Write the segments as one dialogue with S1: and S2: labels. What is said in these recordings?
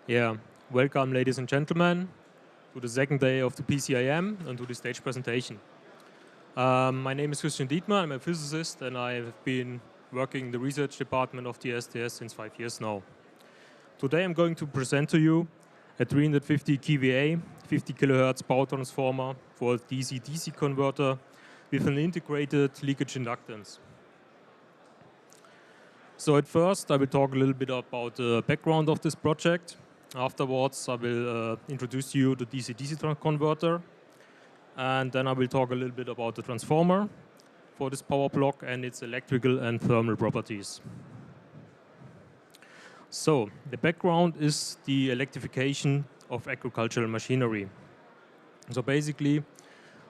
S1: Yeah, welcome ladies and gentlemen to the second day of the PCIM and to the stage presentation. My name is Christian Dietmar, I'm a physicist and I have been working in the research department of the STS since 5 years now. Today I'm going to present to you a 350 kVA 50 kHz power transformer for a DC-DC converter with an integrated leakage inductance. So at first I will talk a little bit about the background of this project. Afterwards, I will introduce to you the DC-DC converter, and then I will talk a little bit about the transformer for this power block and its electrical and thermal properties. So, the background is the electrification of agricultural machinery. So basically,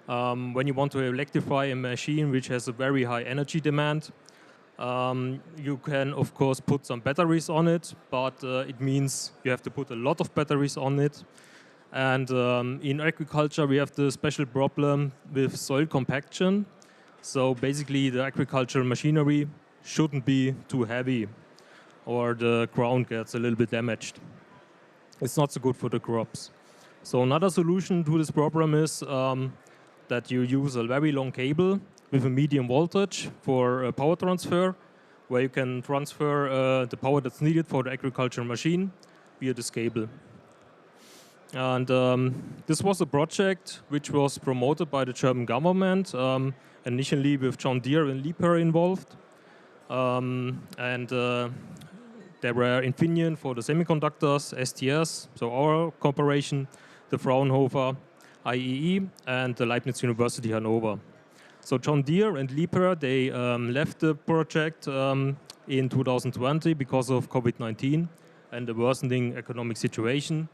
S1: when you want to electrify a machine which has a very high energy demand, you can, of course, put some batteries on it, but it means you have to put a lot of batteries on it. And in agriculture, we have the special problem with soil compaction. So basically, the agricultural machinery shouldn't be too heavy, or the ground gets a little bit damaged. It's not so good for the crops. So another solution to this problem is that you use a very long cable with a medium voltage for power transfer, where you can transfer the power that's needed for the agricultural machine via this cable. And this was a project which was promoted by the German government, initially with John Deere and Liebherr involved. There were Infineon for the semiconductors, STS, so our corporation, the Fraunhofer, IEE, and the Leibniz University Hanover. So John Deere and Liebherr, they left the project in 2020 because of COVID-19 and the worsening economic situation.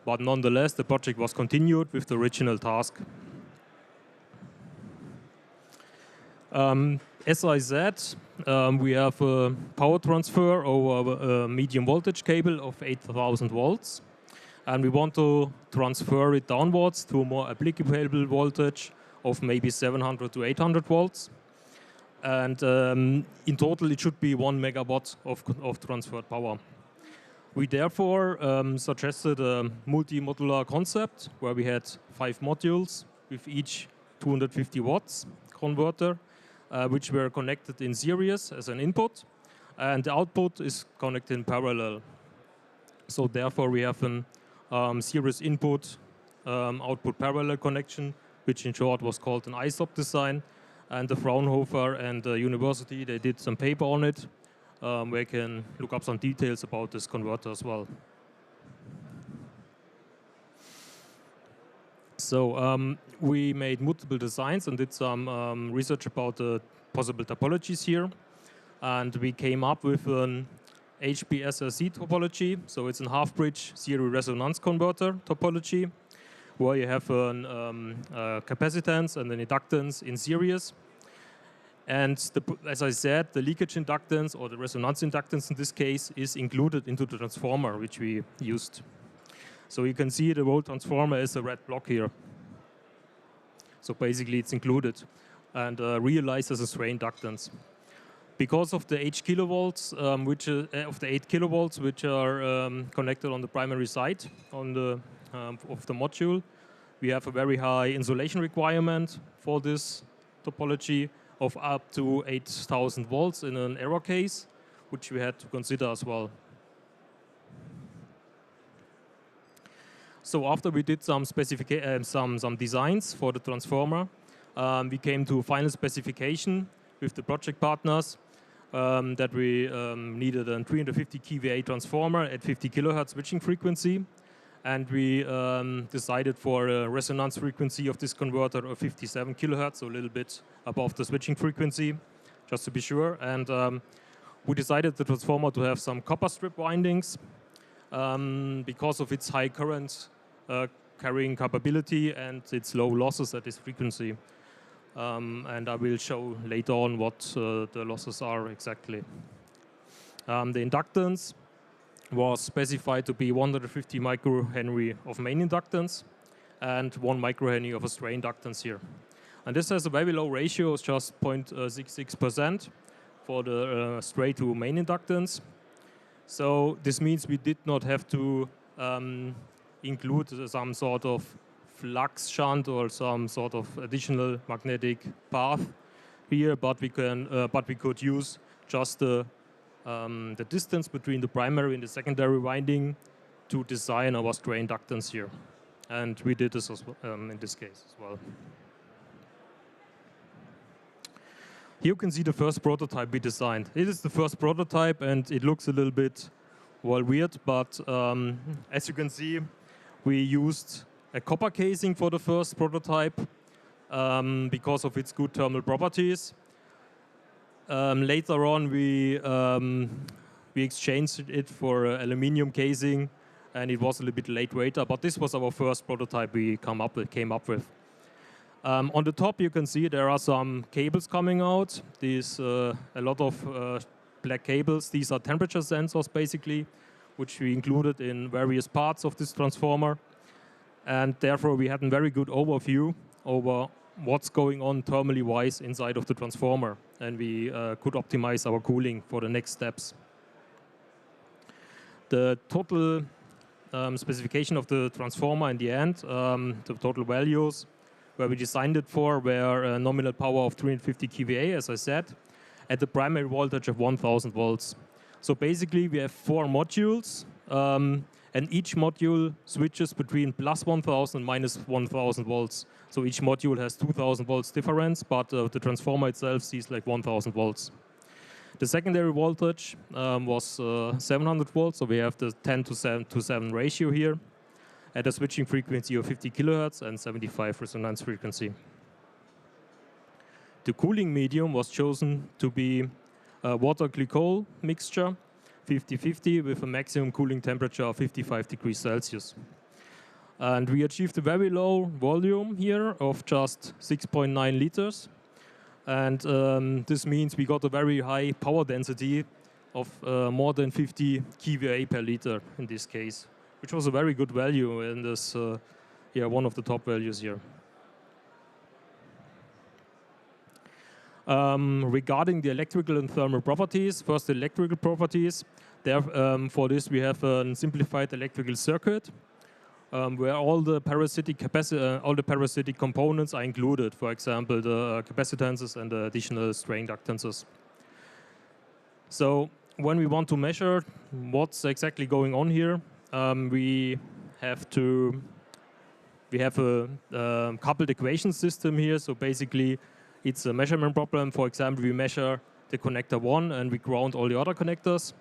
S1: But nonetheless, the project was continued with the original task. As I said, we have a power transfer over a medium voltage cable of 8,000 volts. And we want to transfer it downwards to a more applicable voltage of maybe 700 to 800 volts. And in total, it should be 1 megawatt of transferred power. We therefore suggested a multi-modular concept where we had 5 modules with each 250 watts converter, which were connected in series as an input, and the output is connected in parallel. So therefore, we have a series input output parallel connection, which in short was called an ISOP design. And the Fraunhofer and the university, they did some paper on it, where you can look up some details about this converter as well. So we made multiple designs and did some research about the possible topologies here. And we came up with an HBSRC topology. So it's a half-bridge serial resonance converter topology, where you have a capacitance and an inductance in series. And as I said, the leakage inductance, or the resonance inductance in this case, is included into the transformer which we used. So you can see the whole transformer is a red block here. So basically it's included and realized as a stray inductance. Because of the 8 kilovolts, of the 8 kilovolts which are connected on the primary side on the of the module, we have a very high insulation requirement for this topology of up to 8,000 volts in an error case, which we had to consider as well. So after we did some designs for the transformer, we came to final specification with the project partners that we needed a 350 kVA transformer at 50 kHz switching frequency. And we decided for a resonance frequency of this converter of 57 kHz, so a little bit above the switching frequency, just to be sure. And we decided the transformer to have some copper strip windings because of its high current carrying capability and its low losses at this frequency. And I will show later on what the losses are exactly. The inductance was specified to be 150 microhenry of main inductance and 1 microhenry of a stray inductance here. And this has a very low ratio, it's just 0.66% for the stray to main inductance. So this means we did not have to include some sort of flux shunt or some sort of additional magnetic path here, but we could use just the distance between the primary and the secondary winding to design our stray inductance here, and we did this as well, in this case as well. Here you can see the first prototype we designed. It is the first prototype, and it looks a little bit, well, weird, but as you can see, we used a copper casing for the first prototype because of its good thermal properties. Later on, we exchanged it for aluminum casing, and it was a little bit lightweighter, but this was our first prototype we came up with. On the top, you can see there are some cables coming out. These a lot of black cables. These are temperature sensors, basically, which we included in various parts of this transformer. And therefore, we had a very good overview over what's going on thermally wise inside of the transformer. And we could optimize our cooling for the next steps. The total specification of the transformer in the end, the total values, where we designed it for were a nominal power of 350 kVA, as I said, at the primary voltage of 1000 volts. So basically, we have 4 modules, and each module switches between plus 1000 and minus 1000 volts. So each module has 2000 volts difference, but the transformer itself sees like 1000 volts. The secondary voltage was 700 volts, so we have the 10 to 7 ratio here, at a switching frequency of 50 kHz and 75 resonance frequency. The cooling medium was chosen to be a water-glycol mixture, 50-50, with a maximum cooling temperature of 55 degrees Celsius. And we achieved a very low volume here of just 6.9 liters. And this means we got a very high power density of more than 50 kVA per liter in this case, which was a very good value in this, one of the top values here. Regarding the electrical and thermal properties, first the electrical properties. There, for this we have a simplified electrical circuit where all the parasitic components are included. For example, the capacitances and the additional stray inductances. So when we want to measure what's exactly going on here, we have a coupled equation system here. So basically, it's a measurement problem. For example, we measure the connector 1 and we ground all the other connectors.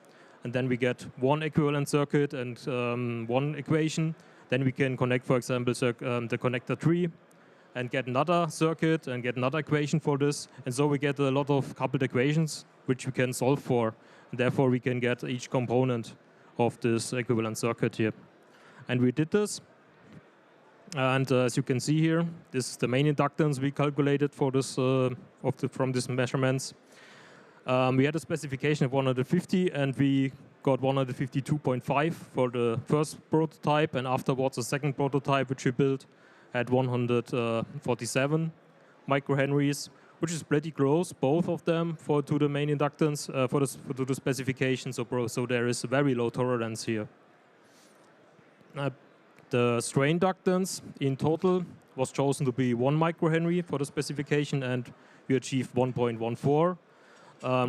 S1: And then we get one equivalent circuit and one equation. Then we can connect, for example, the connector 3 and get another circuit and get another equation for this. And so we get a lot of coupled equations which we can solve for. And therefore, we can get each component of this equivalent circuit here. And we did this. And as you can see here, this is the main inductance we calculated for this from these measurements. We had a specification of 150, and we got 152.5 for the first prototype, and afterwards a second prototype which we built at 147 microhenries, which is pretty close, both of them to the main inductance to the specification. So there is a very low tolerance here. The stray inductance in total was chosen to be 1 microhenry for the specification, and we achieved 1.14,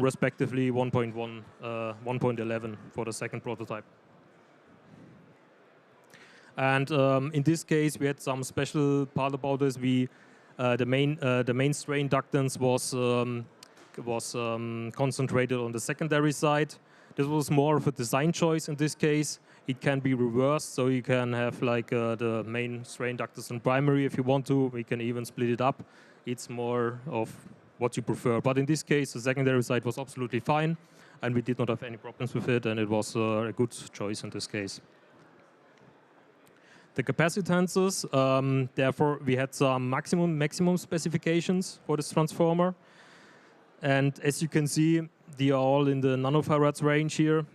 S1: respectively 1.11 for the second prototype. And in this case, we had some special part about this. The main stray inductance was concentrated on the secondary side. This was more of a design choice in this case. It can be reversed, so you can have like the main stray inductance and primary if you want to. We can even split it up. It's more of what you prefer. But in this case, the secondary side was absolutely fine, and we did not have any problems with it, and it was a good choice in this case. The capacitances, therefore, we had some maximum specifications for this transformer. And as you can see, they are all in the nanofarads range here,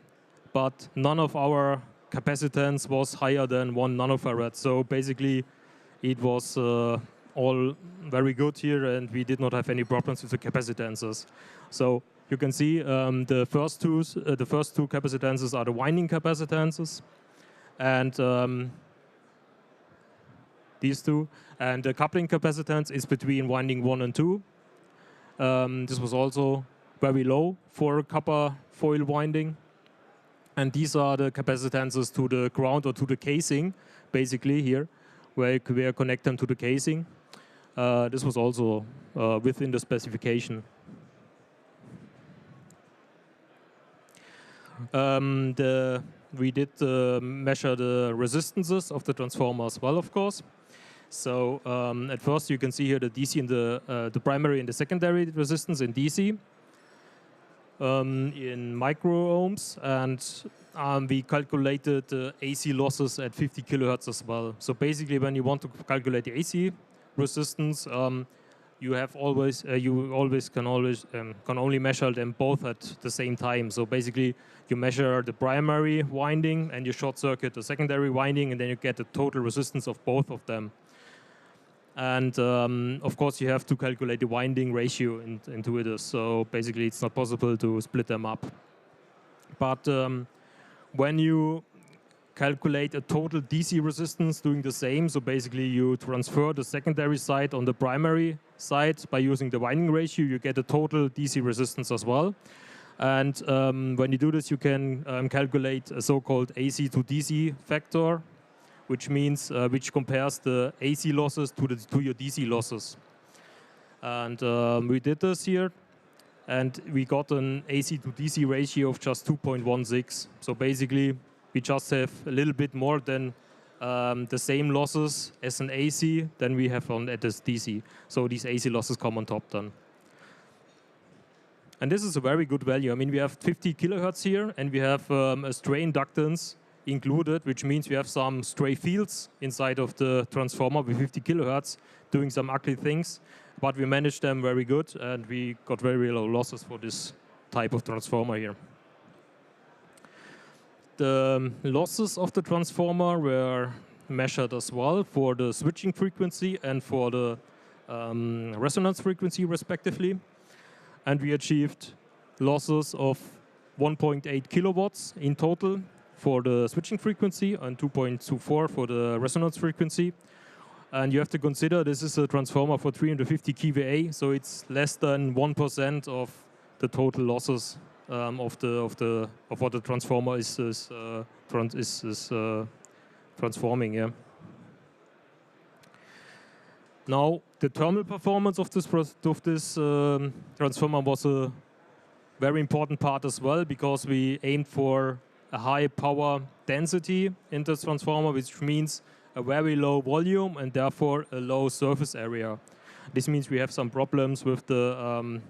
S1: but none of our capacitance was higher than 1 nanofarad. So basically, it was all very good here, and we did not have any problems with the capacitances. So you can see the first two capacitances are the winding capacitances, and these two. And the coupling capacitance is between winding 1 and 2. This was also very low for a copper foil winding. And these are the capacitances to the ground or to the casing, basically here, where we connect them to the casing. This was also within the specification. We did measure the resistances of the transformer as well, of course. So at first you can see here the DC and the primary and the secondary resistance in DC. In micro-ohms, and we calculated the AC losses at 50 kHz as well. So basically, when you want to calculate the AC resistance, you can only measure them both at the same time. So basically, you measure the primary winding and you short circuit the secondary winding, and then you get the total resistance of both of them. And of course, you have to calculate the winding ratio into it. So basically, it's not possible to split them up. But when you calculate a total DC resistance doing the same, so basically you transfer the secondary side on the primary side by using the winding ratio, you get a total DC resistance as well. And when you do this, you can calculate a so-called AC to DC factor, which means which compares the AC losses to your DC losses. And we did this here, and we got an AC to DC ratio of just 2.16. So basically, we just have a little bit more than the same losses as an AC than we have at this DC. So these AC losses come on top then. And this is a very good value. I mean, we have 50 kilohertz here, and we have a stray inductance included, which means we have some stray fields inside of the transformer with 50 kilohertz doing some ugly things, but we managed them very good, and we got very low losses for this type of transformer here. The losses of the transformer were measured as well for the switching frequency and for the resonance frequency respectively, and we achieved losses of 1.8 kilowatts in total for the switching frequency and 2.24 for the resonance frequency. And you have to consider this is a transformer for 350 kVA, so it's less than 1% of the total losses of what the transformer is transforming. Yeah. Now the thermal performance of this transformer was a very important part as well, because we aimed for a high power density in this transformer, which means a very low volume and therefore a low surface area. This means we have some problems with the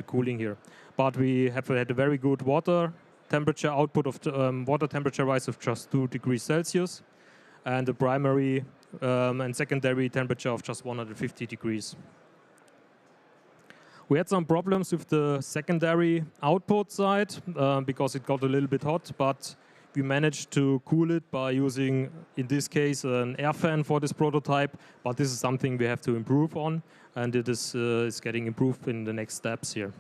S1: cooling here. But we have had a very good water temperature output of the, water temperature rise of just 2 degrees Celsius, and the primary and secondary temperature of just 150 degrees. We had some problems with the secondary output side because it got a little bit hot, but we managed to cool it by using, in this case, an air fan for this prototype. But this is something we have to improve on, and it is getting improved in the next steps here.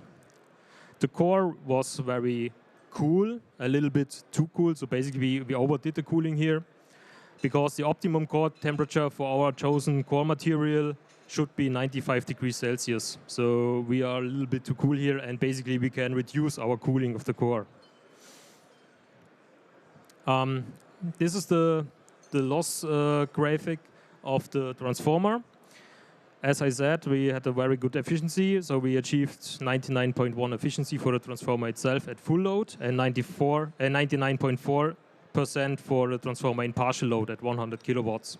S1: The core was very cool, a little bit too cool. So basically, we overdid the cooling here, because the optimum core temperature for our chosen core material should be 95 degrees Celsius. So we are a little bit too cool here, and basically we can reduce our cooling of the core. This is the loss graphic of the transformer. As I said, we had a very good efficiency, so we achieved 99.1 efficiency for the transformer itself at full load, and 99.4% for the transformer in partial load at 100 kilowatts.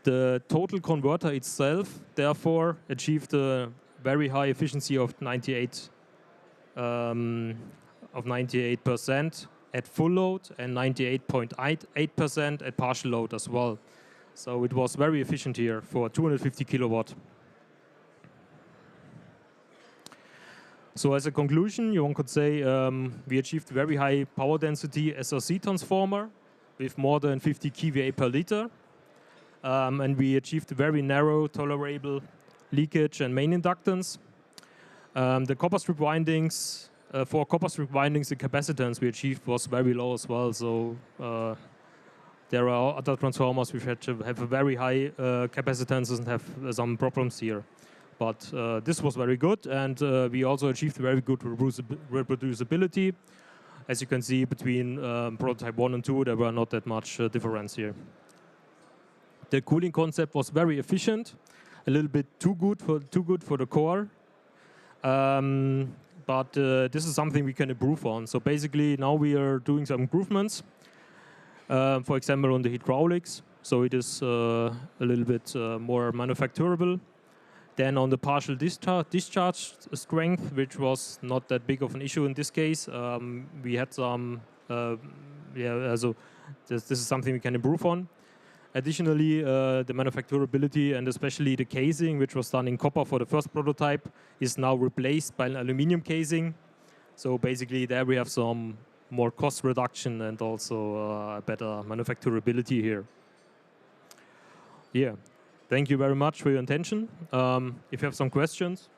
S1: The total converter itself, therefore, achieved a very high efficiency of 98% at full load and 98.8% at partial load as well. So it was very efficient here for 250 kilowatt. So as a conclusion, one could say we achieved very high power density SRC transformer with more than 50 kVA per liter. And we achieved very narrow tolerable leakage and main inductance. The copper strip windings for copper strip windings, the capacitance we achieved was very low as well. So there are other transformers which have a very high capacitances and have some problems here. But this was very good, and we also achieved very good reproducibility. As you can see, between prototype 1 and 2, there were not that much difference here. The cooling concept was very efficient, a little bit too good for the core. But this is something we can improve on. So basically, now we are doing some improvements. For example, on the hydraulics, so it is a little bit more manufacturable. Then on the partial discharge strength, which was not that big of an issue in this case, we had some, so this is something we can improve on. Additionally, the manufacturability and especially the casing, which was done in copper for the first prototype, is now replaced by an aluminum casing. So basically there we have some more cost reduction and also better manufacturability here. Yeah, thank you very much for your attention. If you have some questions.